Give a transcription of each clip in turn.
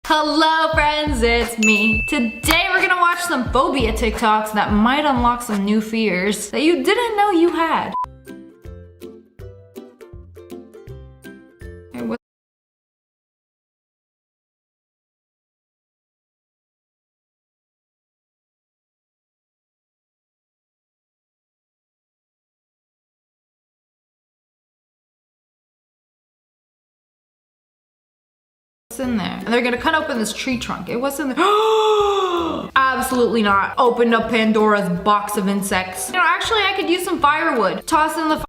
Hello friends, it's me. Today we're gonna watch some phobia TikToks that might unlock some new fears that you didn't know you had. Hey, what's in there? And they're gonna cut open this tree trunk. It wasn't there. Absolutely not. Opened up Pandora's box of insects. You know, actually I could use some firewood. Toss in the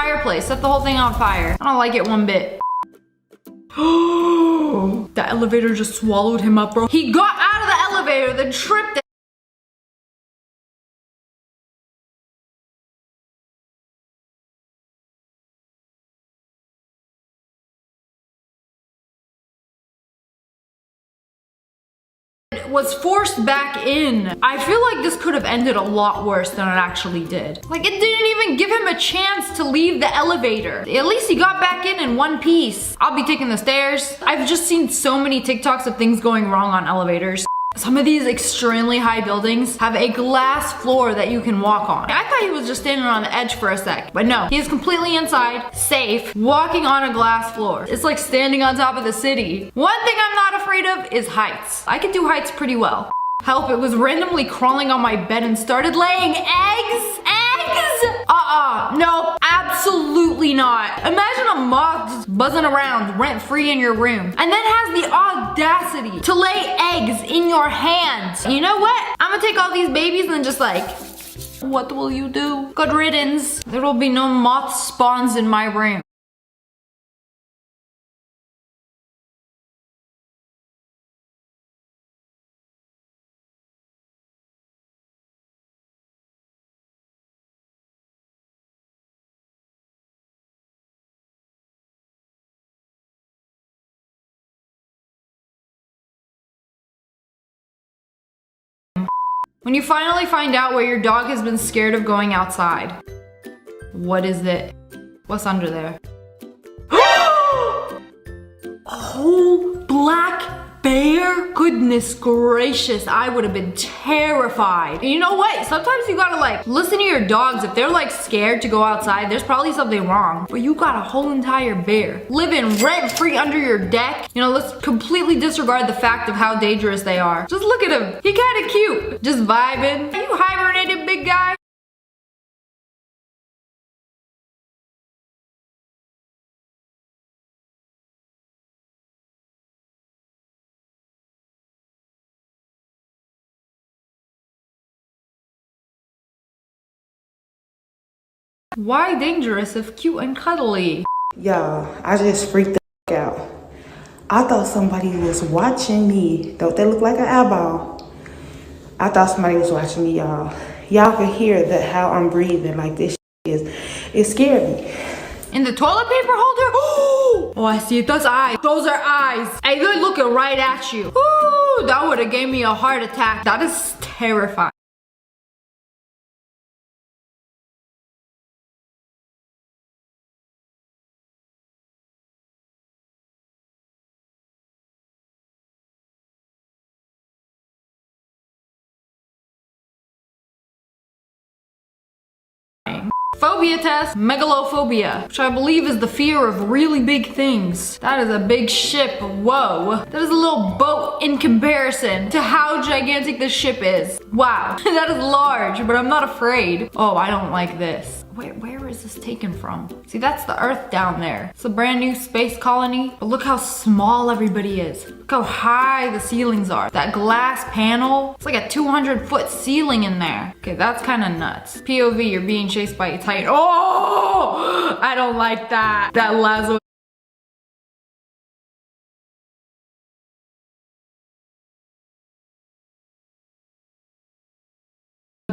fireplace. Set the whole thing on fire. I don't like it one bit. The elevator just swallowed him up, bro. He got out of the elevator, then tripped. Was forced back in. I feel like this could have ended a lot worse than it actually did. Like, it didn't even give him a chance to leave the elevator. At least he got back in one piece. I'll be taking the stairs. I've just seen so many TikToks of things going wrong on elevators. Some of these extremely high buildings have a glass floor that you can walk on. I thought he was just standing on the edge for a sec, but no, he is completely inside, safe, walking on a glass floor. It's like standing on top of the city. One thing I'm not afraid of is heights. I can do heights pretty well. Help, it was randomly crawling on my bed and started laying eggs. No, absolutely not. Imagine a moth just buzzing around rent-free in your room and then has the audacity to lay eggs in your hands. You know what? I'm gonna take all these babies and just like, what will you do? Good riddance. There will be no moth spawns in my room. When you finally find out where your dog has been scared of going outside. What is it? What's under there? Oh, black bear? Goodness gracious, I would have been terrified. And you know what? Sometimes you gotta like listen to your dogs. If they're like scared to go outside, there's probably something wrong. But you got a whole entire bear living rent-free under your deck. You know, let's completely disregard the fact of how dangerous they are. Just look at him. He kinda cute. Just vibing. Are you hibernated, big guy? Why dangerous if cute and cuddly? Y'all, I just freaked the out. I thought somebody was watching me. Don't they look like an eyeball? I thought somebody was watching me, y'all. Y'all can hear that how I'm breathing like this is. It scared me. In the toilet paper holder? Oh, I see it. That's eyes. Those are eyes. Hey, they're looking right at you. Ooh, that would have gave me a heart attack. That is terrifying. Phobia test, megalophobia, which I believe is the fear of really big things. That is a big ship, whoa. That is a little boat in comparison to how gigantic this ship is. Wow, that is large, but I'm not afraid. Oh, I don't like this. Where is this taken from? See, that's the Earth down there. It's a brand new space colony, but look how small everybody is. Look how high the ceilings are. That glass panel, it's like a 200-foot ceiling in there. Okay, that's kind of nuts. POV, you're being chased by a titan. Oh, I don't like that. That Lazo.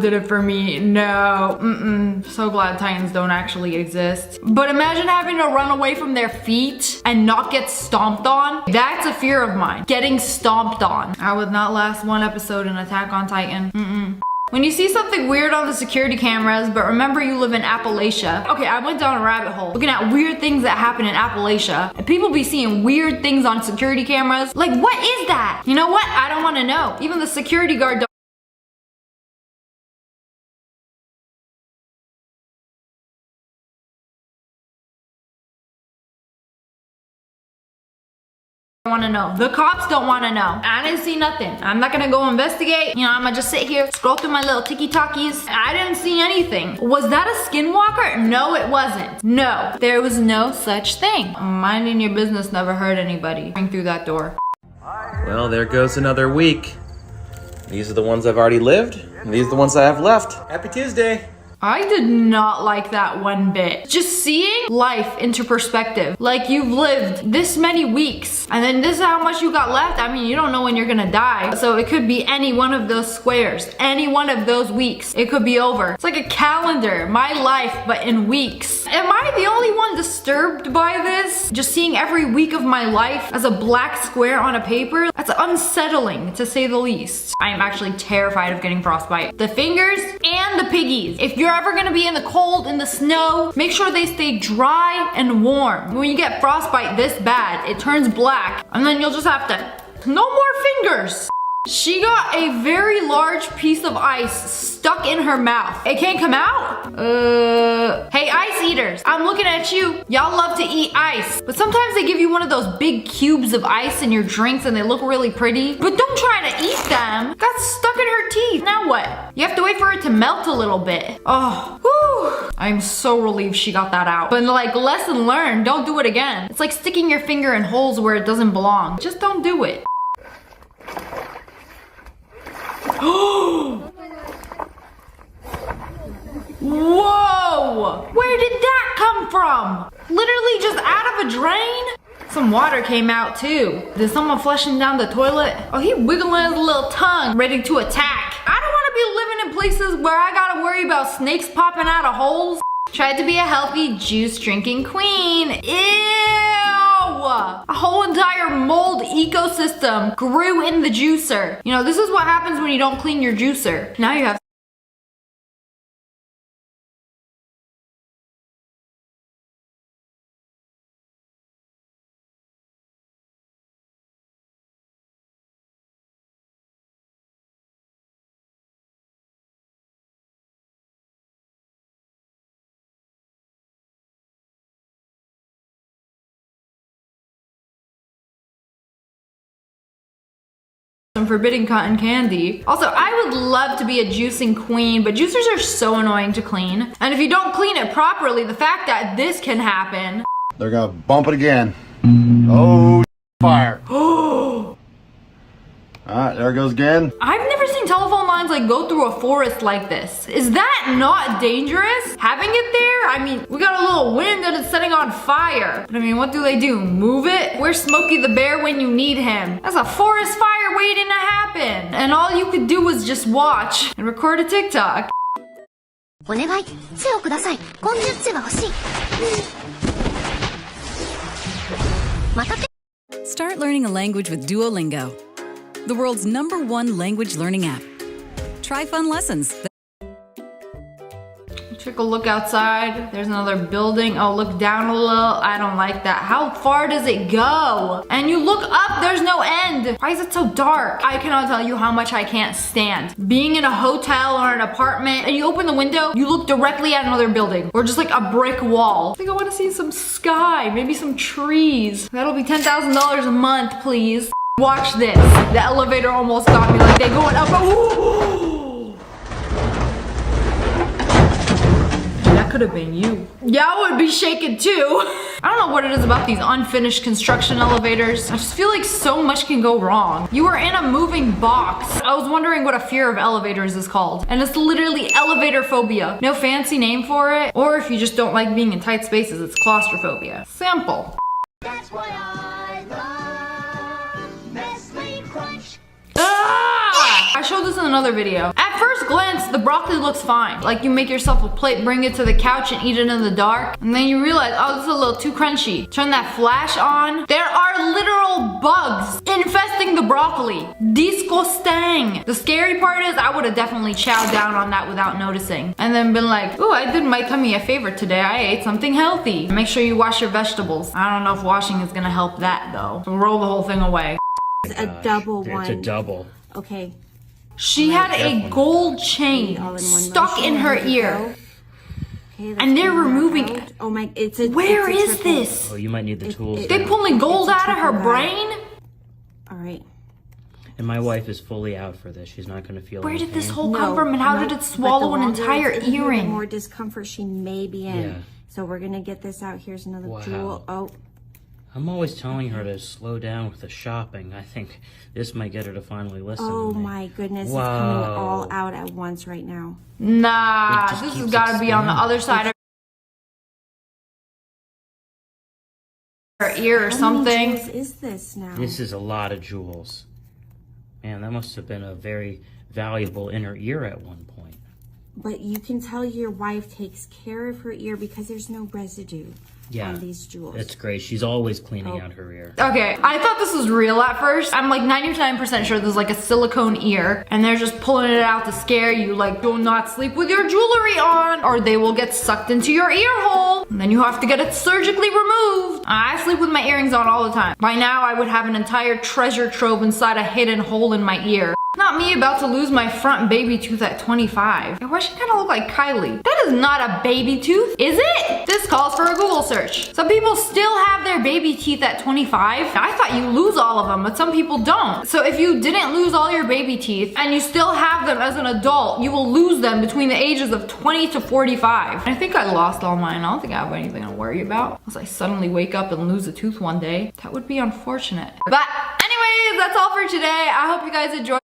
Did it for me. No, so glad titans don't actually exist. But imagine having to run away from their feet and not get stomped on. That's a fear of mine, getting stomped on. I would not last one episode in Attack on Titan. When you see something weird on the security cameras, but remember you live in Appalachia. Okay, I went down a rabbit hole looking at weird things that happen in Appalachia. And people be seeing weird things on security cameras. Like, what is that? You know what? I don't want to know. Even the security guard don't want to know. The cops don't want to know. I didn't see nothing. I'm not gonna go investigate. You know, I'm gonna just sit here, scroll through my little tiki-talkies. I didn't see anything. Was that a skinwalker? No, it wasn't. No, there was no such thing. Minding your business never hurt anybody. Bring through that door. Well, there goes another week. These are the ones I've already lived, and these are the ones I have left. Happy Tuesday. I did not like that one bit. Just seeing life into perspective. Like, you've lived this many weeks and then this is how much you got left. I mean, you don't know when you're gonna die. So it could be any one of those squares, any one of those weeks. It could be over. It's like a calendar, my life, but in weeks. Am I the only one disturbed by this? Just seeing every week of my life as a black square on a paper? That's unsettling, to say the least. I am actually terrified of getting frostbite. The fingers and the piggies. If you're ever gonna be in the cold, in the snow, make sure they stay dry and warm. When you get frostbite this bad, it turns black, and then you'll just have to, no more fingers. She got a very large piece of ice stuck in her mouth. It can't come out? Hey, ice eaters, I'm looking at you. Y'all love to eat ice, but sometimes they give you one of those big cubes of ice in your drinks and they look really pretty, but don't try to eat them. It got stuck in her teeth. Now what? You have to wait for it to melt a little bit. Oh, whew. I'm so relieved she got that out. But like, lesson learned, don't do it again. It's like sticking your finger in holes where it doesn't belong. Just don't do it. Whoa! Where did that come from? Literally just out of a drain? Some water came out too. Did someone flush him down the toilet? Oh, he wiggling his little tongue, ready to attack. I don't want to be living in places where I gotta worry about snakes popping out of holes. Tried to be a healthy juice drinking queen. Ew! A whole entire mold ecosystem grew in the juicer. You know, this is what happens when you don't clean your juicer. Now you have some forbidden cotton candy. Also, I would love to be a juicing queen, but juicers are so annoying to clean. And if you don't clean it properly, the fact that this can happen. They're gonna bump it again. Oh, fire. Alright, there it goes again. I've never seen telephone lines like go through a forest like this. Is that not dangerous? Having it there? I mean, we got a little wind and it's setting on fire. But I mean, what do? Move it? Where's Smokey the Bear when you need him? That's a forest fire waiting to happen. And all you could do was just watch and record a TikTok. お願い、杖をください。根術杖が欲しい。また。 Start learning a language with Duolingo, the world's #1 language learning app. Try fun lessons. Take a look outside. There's another building. Oh, look down a little. I don't like that. How far does it go? And you look up, there's no end. Why is it so dark? I cannot tell you how much I can't stand being in a hotel or an apartment and you open the window, you look directly at another building or just like a brick wall. I think I want to see some sky, maybe some trees. That'll be $10,000 a month, please. Watch this. The elevator almost got me. Like, they going up. Ooh. That could have been you. Yeah, I would be shaking too. I don't know what it is about these unfinished construction elevators. I just feel like so much can go wrong. You are in a moving box. I was wondering what a fear of elevators is called. And it's literally elevator phobia. No fancy name for it. Or if you just don't like being in tight spaces, it's claustrophobia. Simple. That's why I love Nestle Crunch. Ah! I showed this this in another video. At first glance, the broccoli looks fine. Like you make yourself a plate, bring it to the couch and eat it in the dark. And then you realize, oh, this is a little too crunchy. Turn that flash on. There are literal bugs infesting the broccoli. Disgusting. The scary part is I would have definitely chowed down on that without noticing. And then been like, oh, I did my tummy a favor today. I ate something healthy. Make sure you wash your vegetables. I don't know if washing is gonna help that though. So roll the whole thing away. A double one. It's a double. Okay. She had a gold chain All in one stuck motion. in her There we ear. go. Okay, And they're let's bring that removing out. Oh my, it's a. Where it's a is triple. this? Oh, you might need the tools. They now. pulling gold It's a out of her triple brain? All right. And my wife is fully out for this. She's not going to feel Where any did this pain. whole come from and how did it but swallow the an longer entire it's in here, the earring? more discomfort she may be in. Yeah. So we're gonna get this out. Here's another Wow. jewel. Oh, I'm always telling her to slow down with the shopping. I think this might get her to finally listen oh to me. my goodness! It's coming all Wow. out at once right now. Nah, It just this has keeps got to be on the expanding. other side of her ear or How many something. jewels is this now? This is a lot of jewels. Man, that must have been a very valuable inner ear at one point. But you can tell your wife takes care of her ear because there's no residue Yeah, on these jewels. It's great. She's always cleaning Oh. out her ear. Okay, I thought this was real at first. I'm like 99% sure there's like a silicone ear and they're just pulling it out to scare you. Like, do not sleep with your jewelry on or they will get sucked into your ear hole. And then you have to get it surgically removed. I sleep with my earrings on all the time. By now, I would have an entire treasure trove inside a hidden hole in my ear. Not me about to lose my front baby tooth at 25. Why she kind of look like Kylie? That is not a baby tooth, is it? This calls for a Google search. Some people still have their baby teeth at 25. I thought you lose all of them, but some people don't. So if you didn't lose all your baby teeth and you still have them as an adult, you will lose them between the ages of 20 to 45. I think I lost all mine. I don't think I have anything to worry about. Unless I suddenly wake up and lose a tooth one day. That would be unfortunate. But anyways, that's all for today. I hope you guys enjoyed.